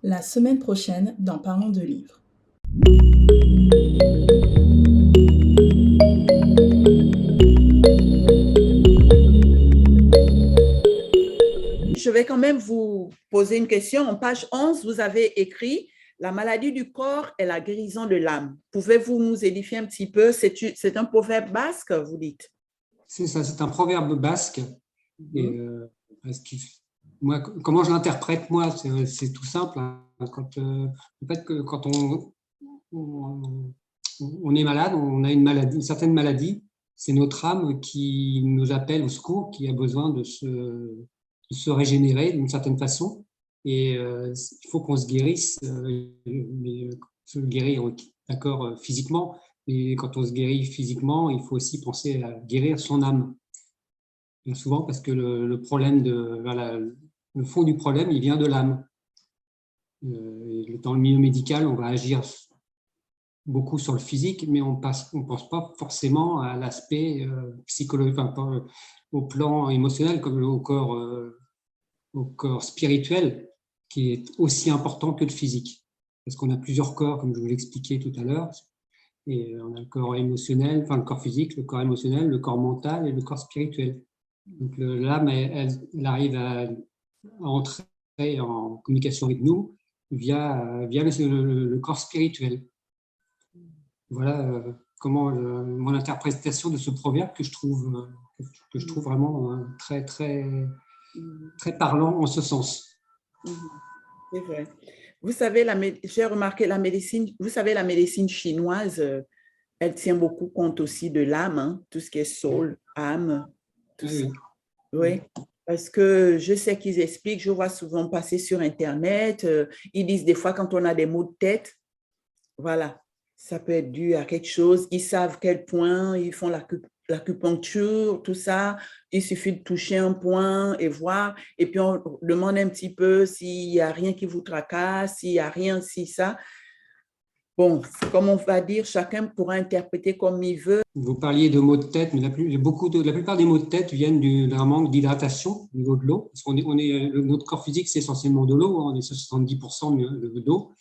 La semaine prochaine dans Parlons de livres. Je vais quand même vous poser une question. En page 11, vous avez écrit la maladie du corps et la guérison de l'âme. Pouvez-vous nous édifier un petit peu? C'est un proverbe basque, vous dites? C'est ça, c'est un proverbe basque. Et, moi, comment je l'interprète, moi, c'est tout simple. Hein. En fait, quand on, on est malade, on a une certaine maladie, c'est notre âme qui nous appelle au secours, qui a besoin de se régénérer d'une certaine façon. Et il faut qu'on se guérisse, se guérir, d'accord, physiquement. Et quand on se guérit physiquement, il faut aussi penser à guérir son âme. Bien souvent parce que le problème voilà, le fond du problème, il vient de l'âme. Dans le milieu médical, on va agir beaucoup sur le physique, mais on pense pas forcément à l'aspect psychologique, enfin, au plan émotionnel comme au corps spirituel, qui est aussi important que le physique. Parce qu'on a plusieurs corps, comme je vous l'expliquais tout à l'heure, et on a le corps émotionnel, enfin le corps physique, le corps émotionnel, le corps mental et le corps spirituel. Donc l'âme, elle arrive à entrer en communication avec nous via le corps spirituel. Voilà comment mon interprétation de ce proverbe que je trouve vraiment très, très, très parlant en ce sens. C'est vrai. Vous savez, j'ai remarqué la médecine, vous savez, la médecine chinoise, elle tient beaucoup compte aussi de l'âme, hein, tout ce qui est soul, âme, tout ça. Oui. Oui, parce que je sais qu'ils expliquent, je vois souvent passer sur Internet, ils disent des fois quand on a des maux de tête, voilà, ça peut être dû à quelque chose, ils savent quel point, ils font l'acupuncture, tout ça, il suffit de toucher un point et voir, et puis on demande un petit peu s'il n'y a rien qui vous tracasse, s'il n'y a rien, si ça. Bon, comme on va dire, chacun pourra interpréter comme il veut. Vous parliez de maux de tête, mais la plupart des maux de tête viennent d'un manque d'hydratation au niveau de l'eau. Parce notre corps physique, c'est essentiellement de l'eau, hein, on est 70% d'eau.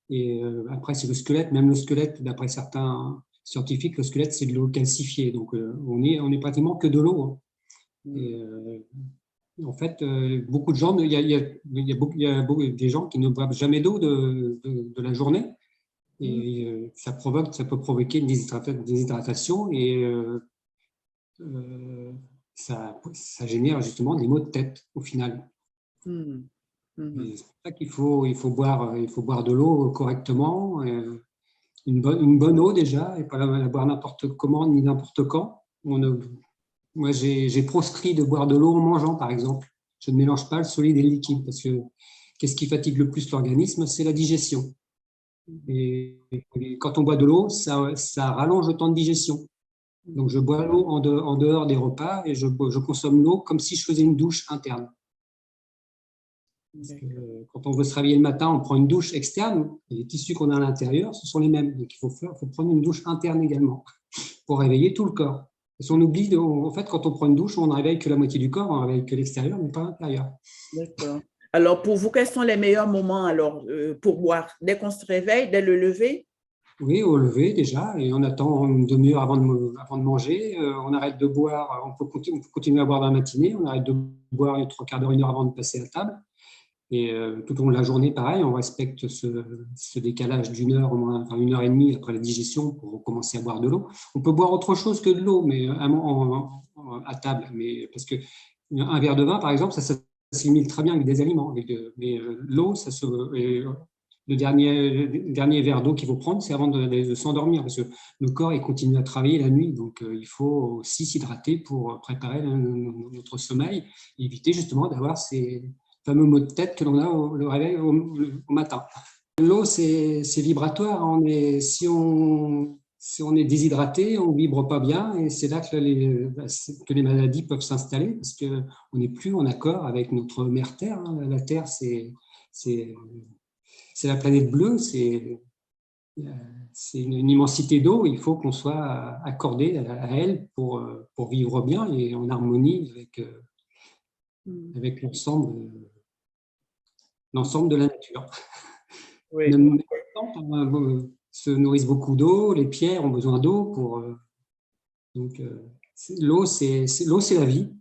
Et après, c'est le squelette. Même le squelette, d'après certains scientifiques, le squelette, c'est de l'eau calcifiée. Donc, on est pratiquement que de l'eau. Hein. Et, en fait, beaucoup de gens, il y a des gens qui ne boivent jamais d'eau de la journée. Et ça peut provoquer une déshydratation et ça génère justement des maux de tête au final. C'est pour ça il faut boire de l'eau correctement, une bonne eau déjà, et pas la boire n'importe comment ni n'importe quand. Moi, j'ai proscrit de boire de l'eau en mangeant, par exemple. Je ne mélange pas le solide et le liquide parce que qu'est-ce qui fatigue le plus l'organisme? C'est la digestion. Et quand on boit de l'eau, ça rallonge le temps de digestion. Donc, je bois l'eau en dehors des repas et je consomme l'eau comme si je faisais une douche interne. Parce que quand on veut se réveiller le matin, on prend une douche externe et les tissus qu'on a à l'intérieur, ce sont les mêmes. Donc, il faut prendre une douche interne également pour réveiller tout le corps. Parce qu'on oublie, en fait, quand on prend une douche, on ne réveille que la moitié du corps, on ne réveille que l'extérieur, mais pas l'intérieur. D'accord. Alors, pour vous, quels sont les meilleurs moments alors, pour boire? Dès qu'on se réveille, dès le lever? Oui, au lever déjà, et on attend une demi-heure avant de manger. On arrête de boire, on peut continuer à boire dans la matinée, on arrête de boire trois quarts d'heure, une heure avant de passer à table. Et tout au long de la journée, pareil, on respecte ce décalage d'une heure, au moins, enfin une heure et demie après la digestion pour commencer à boire de l'eau. On peut boire autre chose que de l'eau, mais à table. Mais parce que un verre de vin, par exemple, ça s'assimile très bien avec des aliments. Mais l'eau, le dernier verre d'eau qu'il faut prendre, c'est avant de s'endormir, parce que le corps il continue à travailler la nuit, donc il faut aussi s'hydrater pour préparer notre sommeil, et éviter justement d'avoir ces fameux maux de tête que l'on a le réveil au matin. L'eau, c'est vibratoire. Si on est déshydraté, on ne vibre pas bien, et c'est là que les maladies peuvent s'installer, parce qu'on n'est plus en accord avec notre mère Terre. Hein. La Terre, c'est la planète bleue, c'est une immensité d'eau. Il faut qu'on soit accordé à elle pour vivre bien et en harmonie avec l'ensemble de la nature. Oui. Même les plantes se nourrissent beaucoup d'eau, les pierres ont besoin d'eau pour. Donc, l'eau, c'est la vie.